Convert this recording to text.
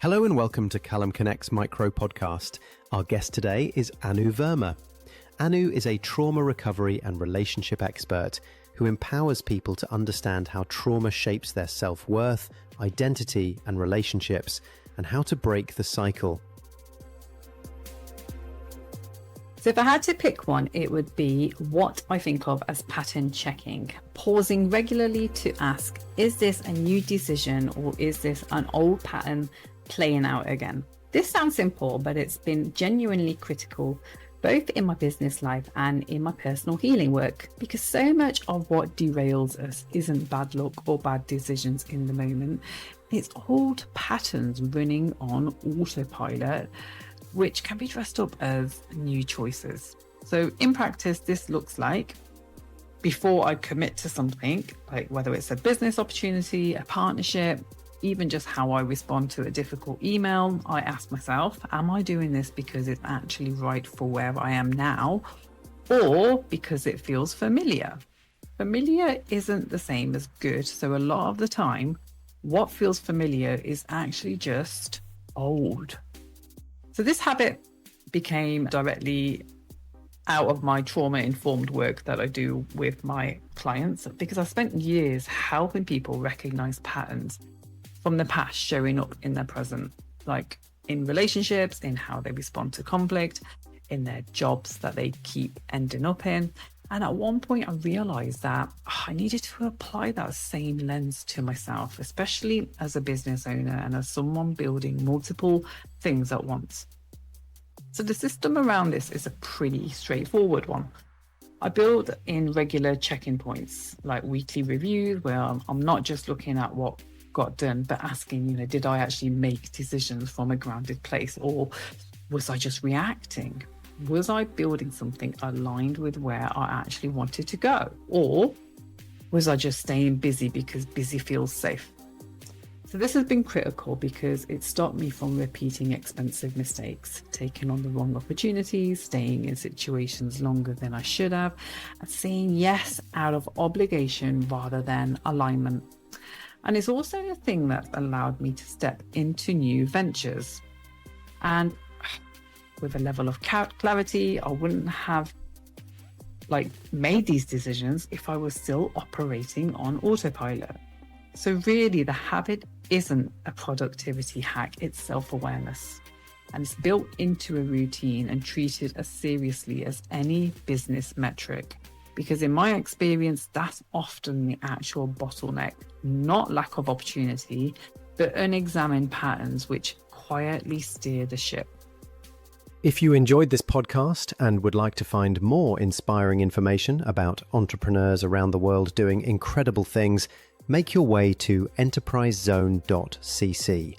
Hello and welcome to Callum Connect's Micro Podcast. Our guest today is Anu Verma. Anu is a trauma recovery and relationship expert who empowers people to understand how trauma shapes their self-worth, identity, and relationships, and how to break the cycle. So if I had to pick one, it would be what I think of as pattern checking, pausing regularly to ask, is this a new decision or is this an old pattern playing out again? This sounds simple, but it's been genuinely critical, both in my business life and in my personal healing work, because so much of what derails us isn't bad luck or bad decisions in the moment. It's old patterns running on autopilot, which can be dressed up as new choices. So in practice, this looks like, before I commit to something, like whether it's a business opportunity, a partnership, even just how I respond to a difficult email, I ask myself, am I doing this because it's actually right for where I am now, or because it feels familiar? Familiar isn't the same as good. So a lot of the time, what feels familiar is actually just old. So this habit became directly out of my trauma-informed work that I do with my clients, because I spent years helping people recognize patterns from the past showing up in their present, like in relationships, in how they respond to conflict, in their jobs that they keep ending up in. And at one point I realized that I needed to apply that same lens to myself, especially as a business owner and as someone building multiple things at once. So the system around this is a pretty straightforward one. I build in regular check-in points, like weekly reviews, where I'm not just looking at what got done, but asking, did I actually make decisions from a grounded place, or was I just reacting? Was I building something aligned with where I actually wanted to go? Or was I just staying busy because busy feels safe? So this has been critical because it stopped me from repeating expensive mistakes, taking on the wrong opportunities, staying in situations longer than I should have, and saying yes out of obligation rather than alignment. And it's also the thing that allowed me to step into new ventures. And with a level of clarity, I wouldn't have made these decisions if I was still operating on autopilot. So really, the habit isn't a productivity hack, it's self-awareness. And it's built into a routine and treated as seriously as any business metric. Because in my experience, that's often the actual bottleneck, not lack of opportunity, but unexamined patterns which quietly steer the ship. If you enjoyed this podcast and would like to find more inspiring information about entrepreneurs around the world doing incredible things, make your way to enterprisezone.cc.